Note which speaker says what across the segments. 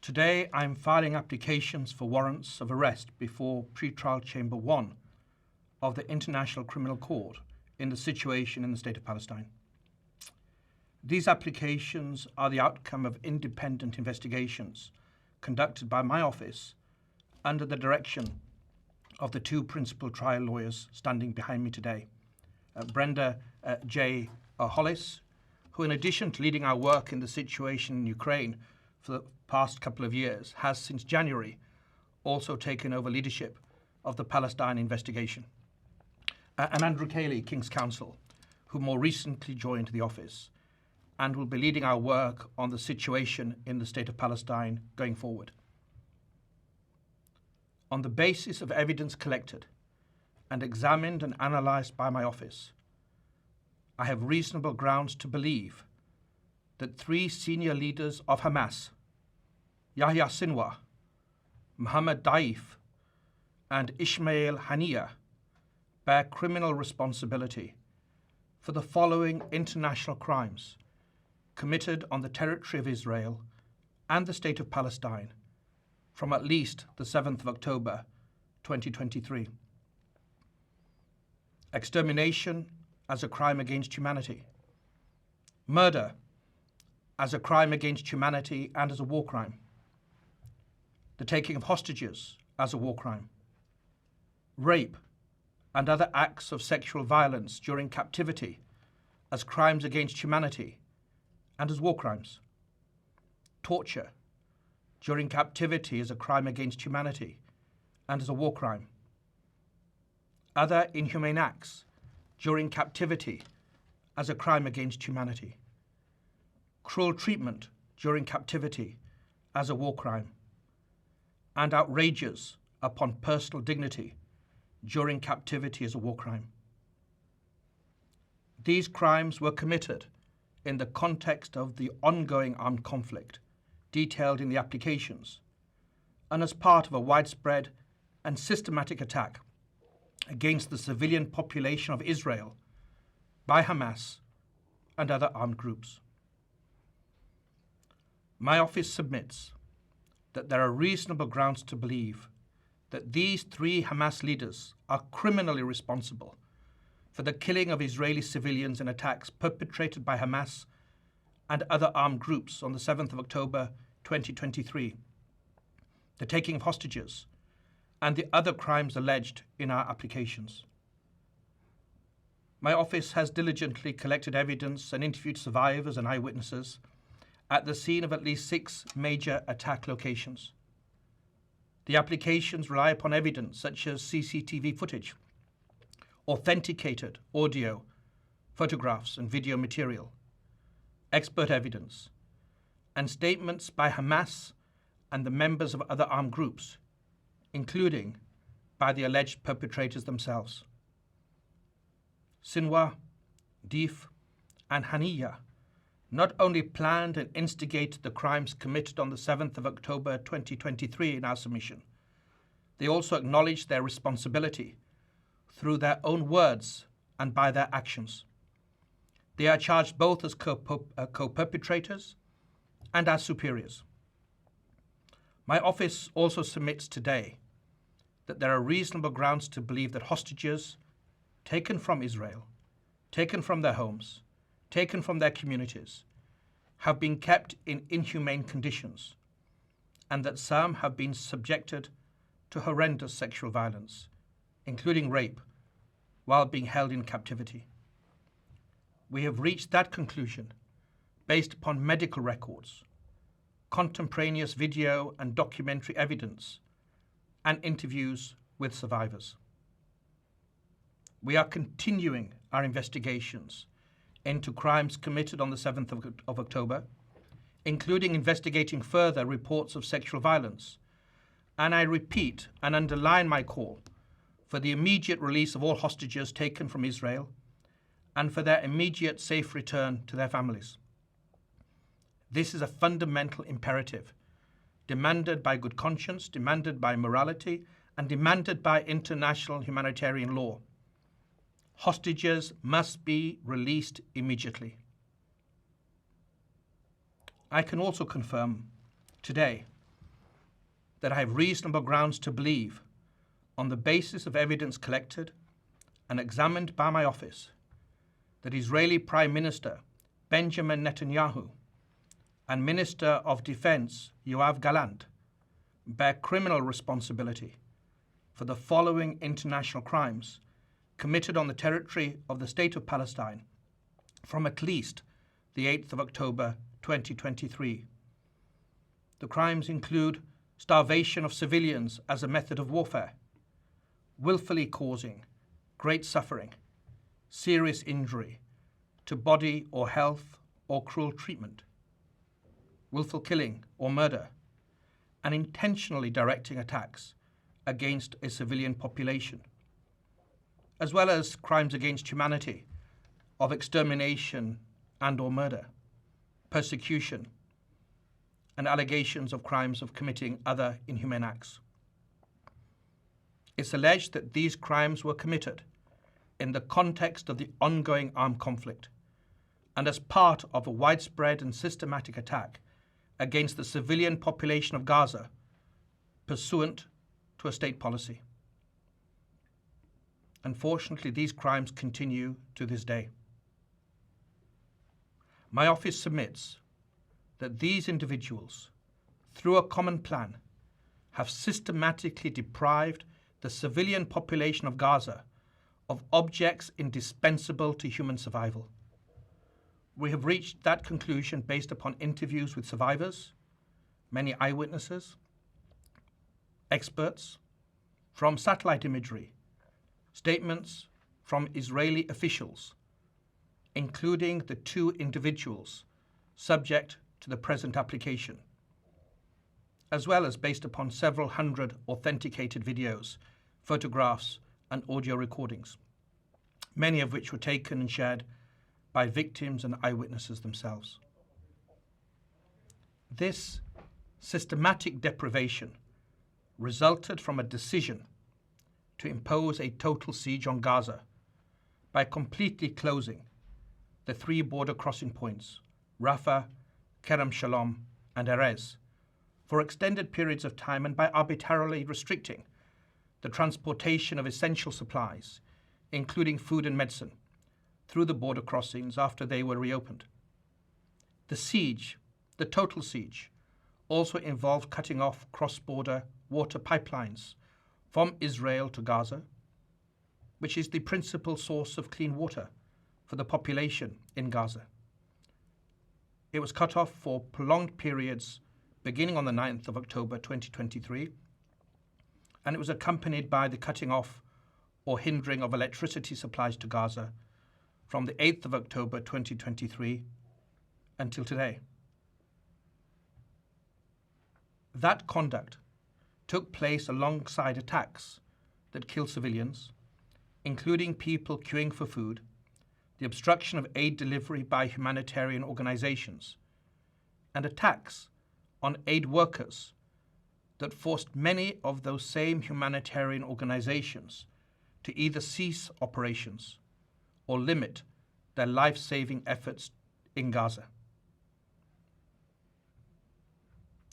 Speaker 1: Today, I'm filing applications for warrants of arrest before Pretrial Chamber 1 of the International Criminal Court in the situation in the State of Palestine. These applications are the outcome of independent investigations conducted by my office under the direction of the two principal trial lawyers standing behind me today, Brenda J. Hollis, who in addition to leading our work in the situation in Ukraine for the past couple of years, has since January also taken over leadership of the Palestine investigation, and Andrew Cayley, King's Counsel, who more recently joined the office and will be leading our work on the situation in the State of Palestine going forward. On the basis of evidence collected and examined and analysed by my office, I have reasonable grounds to believe that three senior leaders of Hamas, Yahya Sinwar, Mohammed Daif, and Ismail Haniyeh, bear criminal responsibility for the following international crimes committed on the territory of Israel and the State of Palestine from at least the 7th of October 2023. Extermination as a crime against humanity. Murder as a crime against humanity and as a war crime. The taking of hostages as a war crime. Rape and other acts of sexual violence during captivity as crimes against humanity and as war crimes. Torture during captivity as a crime against humanity and as a war crime. Other inhumane acts during captivity as a crime against humanity. Cruel treatment during captivity as a war crime. And outrages upon personal dignity during captivity as a war crime. These crimes were committed in the context of the ongoing armed conflict detailed in the applications and as part of a widespread and systematic attack against the civilian population of Israel by Hamas and other armed groups. My office submits that there are reasonable grounds to believe that these three Hamas leaders are criminally responsible for the killing of Israeli civilians in attacks perpetrated by Hamas and other armed groups on the 7th of October 2023, the taking of hostages, and the other crimes alleged in our applications. My office has diligently collected evidence and interviewed survivors and eyewitnesses at the scene of at least 6 major attack locations. The applications rely upon evidence such as CCTV footage, authenticated audio, photographs and video material, expert evidence, and statements by Hamas and the members of other armed groups, including by the alleged perpetrators themselves. Sinwar, Daif, and Haniyeh not only planned and instigated the crimes committed on the 7th of October 2023 in our submission, they also acknowledged their responsibility through their own words and by their actions. They are charged both as co-perpetrators and as superiors. My office also submits today that there are reasonable grounds to believe that hostages taken from Israel, taken from their homes, taken from their communities, have been kept in inhumane conditions, and that some have been subjected to horrendous sexual violence, including rape, while being held in captivity. We have reached that conclusion based upon medical records, contemporaneous video and documentary evidence, and interviews with survivors. We are continuing our investigations into crimes committed on the 7th of October, including investigating further reports of sexual violence. And I repeat and underline my call for the immediate release of all hostages taken from Israel and for their immediate safe return to their families. This is a fundamental imperative, demanded by good conscience, demanded by morality, and demanded by international humanitarian law. Hostages must be released immediately. I can also confirm today that I have reasonable grounds to believe, on the basis of evidence collected and examined by my office, that Israeli Prime Minister Benjamin Netanyahu and Minister of Defense Yoav Gallant bear criminal responsibility for the following international crimes committed on the territory of the State of Palestine from at least the 8th of October 2023. The crimes include starvation of civilians as a method of warfare, willfully causing great suffering, serious injury to body or health or cruel treatment, willful killing or murder, and intentionally directing attacks against a civilian population, as well as crimes against humanity of extermination and or murder, persecution, and allegations of crimes of committing other inhumane acts. It's alleged that these crimes were committed in the context of the ongoing armed conflict and as part of a widespread and systematic attack against the civilian population of Gaza, pursuant to a state policy. Unfortunately, these crimes continue to this day. My office submits that these individuals, through a common plan, have systematically deprived the civilian population of Gaza of objects indispensable to human survival. We have reached that conclusion based upon interviews with survivors, many eyewitnesses, experts, from satellite imagery, statements from Israeli officials, including the 2 individuals subject to the present application, as well as based upon several hundred authenticated videos, photographs, and audio recordings, many of which were taken and shared by victims and eyewitnesses themselves. This systematic deprivation resulted from a decision to impose a total siege on Gaza by completely closing the 3 border crossing points, Rafah, Kerem Shalom, and Erez, for extended periods of time, and by arbitrarily restricting the transportation of essential supplies, including food and medicine, through the border crossings after they were reopened. The siege, the total siege, also involved cutting off cross-border water pipelines from Israel to Gaza, which is the principal source of clean water for the population in Gaza. It was cut off for prolonged periods beginning on the 9th of October 2023, and it was accompanied by the cutting off or hindering of electricity supplies to Gaza from the 8th of October 2023 until today. That conduct took place alongside attacks that killed civilians, including people queuing for food, the obstruction of aid delivery by humanitarian organizations, and attacks on aid workers that forced many of those same humanitarian organizations to either cease operations or limit their life-saving efforts in Gaza.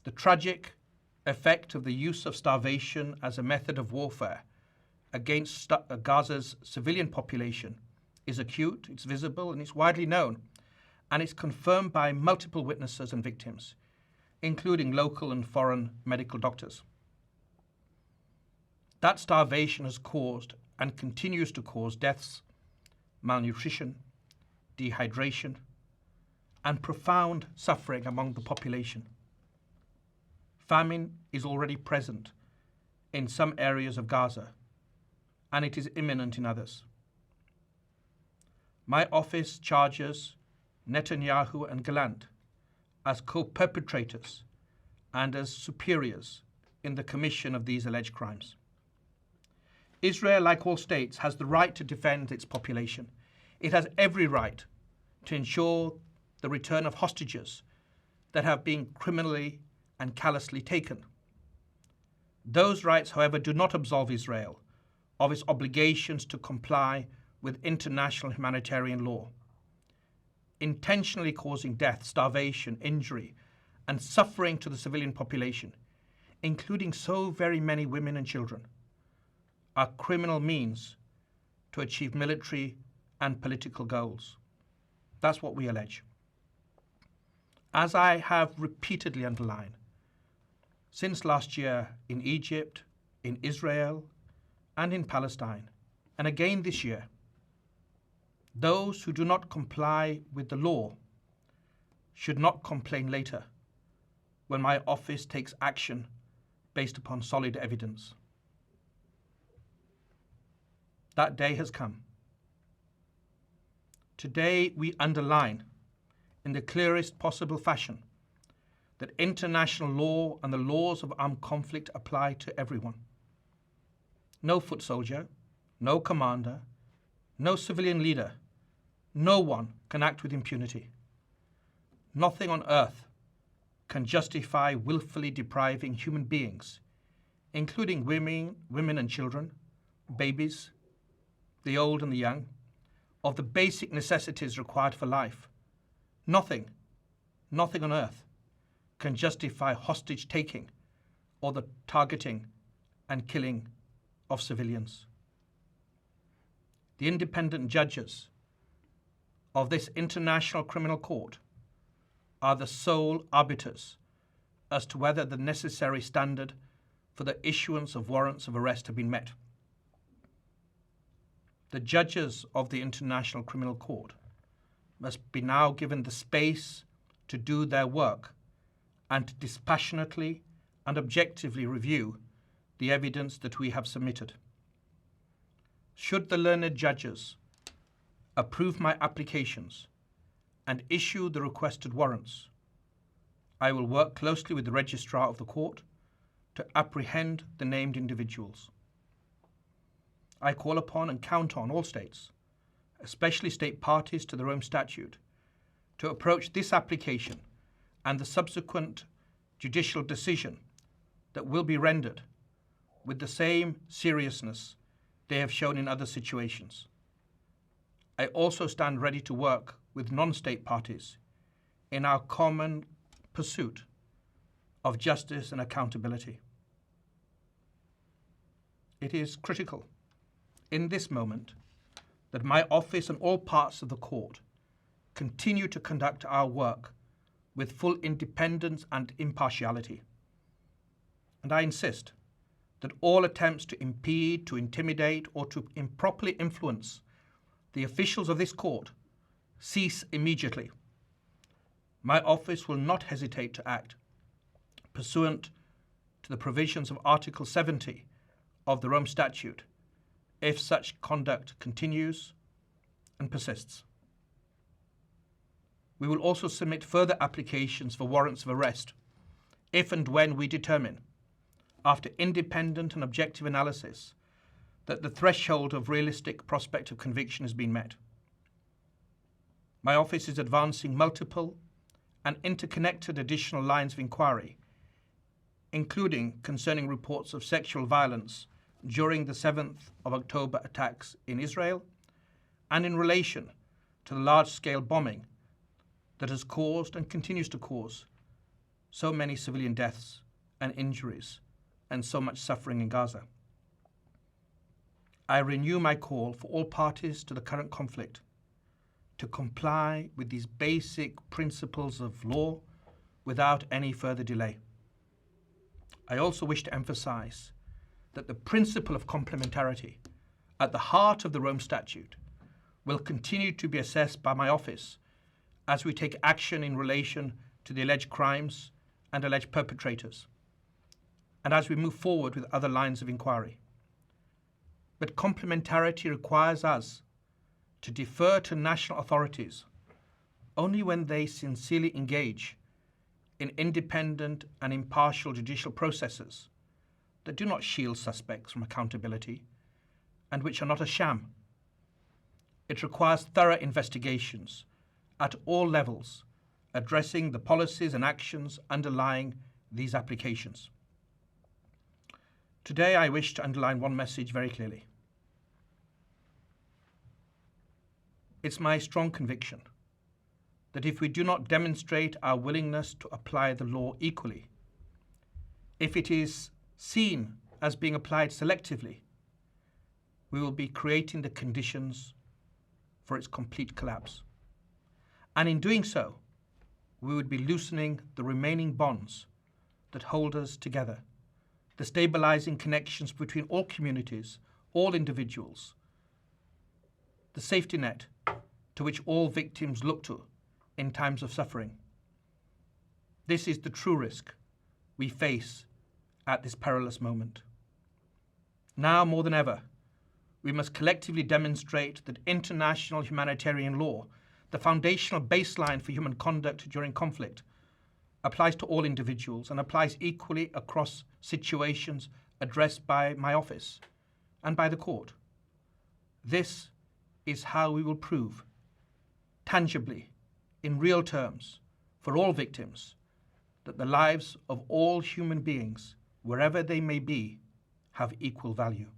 Speaker 1: The tragic effect of the use of starvation as a method of warfare against Gaza's civilian population is acute, it's visible, and it's widely known, and it's confirmed by multiple witnesses and victims, including local and foreign medical doctors. That starvation has caused and continues to cause deaths, malnutrition, dehydration, and profound suffering among the population. Famine is already present in some areas of Gaza, and it is imminent in others. My office charges Netanyahu and Gallant as co-perpetrators and as superiors in the commission of these alleged crimes. Israel, like all states, has the right to defend its population. It has every right to ensure the return of hostages that have been criminally and callously taken. Those rights, however, do not absolve Israel of its obligations to comply with international humanitarian law. Intentionally causing death, starvation, injury, and suffering to the civilian population including so very many women and children, are criminal means to achieve military and political goals. That's what we allege. As I have repeatedly underlined, since last year in Egypt, in Israel, and in Palestine, and again this year, those who do not comply with the law should not complain later when my office takes action based upon solid evidence. That day has come. Today we underline in the clearest possible fashion that international law and the laws of armed conflict apply to everyone. No foot soldier, no commander, no civilian leader, no one can act with impunity. Nothing on earth can justify willfully depriving human beings, including women and children, babies, the old and the young, of the basic necessities required for life. Nothing on earth can justify hostage taking or the targeting and killing of civilians. The independent judges of this International Criminal Court are the sole arbiters as to whether the necessary standard for the issuance of warrants of arrest have been met. The judges of the International Criminal Court must be now given the space to do their work and to dispassionately and objectively review the evidence that we have submitted. Should the learned judges approve my applications and issue the requested warrants, I will work closely with the registrar of the court to apprehend the named individuals. I call upon and count on all states, especially state parties to the Rome Statute, to approach this application and the subsequent judicial decision that will be rendered with the same seriousness they have shown in other situations. I also stand ready to work with non-state parties in our common pursuit of justice and accountability. It is critical in this moment that my office and all parts of the court continue to conduct our work with full independence and impartiality. And I insist that all attempts to impede, to intimidate, or to improperly influence the officials of this court cease immediately. My office will not hesitate to act pursuant to the provisions of Article 70 of the Rome Statute if such conduct continues and persists. We will also submit further applications for warrants of arrest if and when we determine, after independent and objective analysis, that the threshold of realistic prospect of conviction has been met. My office is advancing multiple and interconnected additional lines of inquiry, including concerning reports of sexual violence during the 7th of October attacks in Israel and in relation to the large-scale bombing that has caused and continues to cause so many civilian deaths and injuries and so much suffering in Gaza. I renew my call for all parties to the current conflict to comply with these basic principles of law without any further delay. I also wish to emphasize that the principle of complementarity at the heart of the Rome Statute will continue to be assessed by my office as we take action in relation to the alleged crimes and alleged perpetrators, and as we move forward with other lines of inquiry. But complementarity requires us to defer to national authorities only when they sincerely engage in independent and impartial judicial processes that do not shield suspects from accountability and which are not a sham. It requires thorough investigations at all levels, addressing the policies and actions underlying these applications. Today, I wish to underline one message very clearly. It's my strong conviction that if we do not demonstrate our willingness to apply the law equally, if it is seen as being applied selectively, we will be creating the conditions for its complete collapse. And in doing so, we would be loosening the remaining bonds that hold us together, the stabilizing connections between all communities, all individuals, the safety net to which all victims look to in times of suffering. This is the true risk we face at this perilous moment. Now more than ever, we must collectively demonstrate that international humanitarian law, the foundational baseline for human conduct during conflict, applies to all individuals and applies equally across situations addressed by my office and by the court. This is how we will prove, tangibly, in real terms, for all victims, that the lives of all human beings, wherever they may be, have equal value.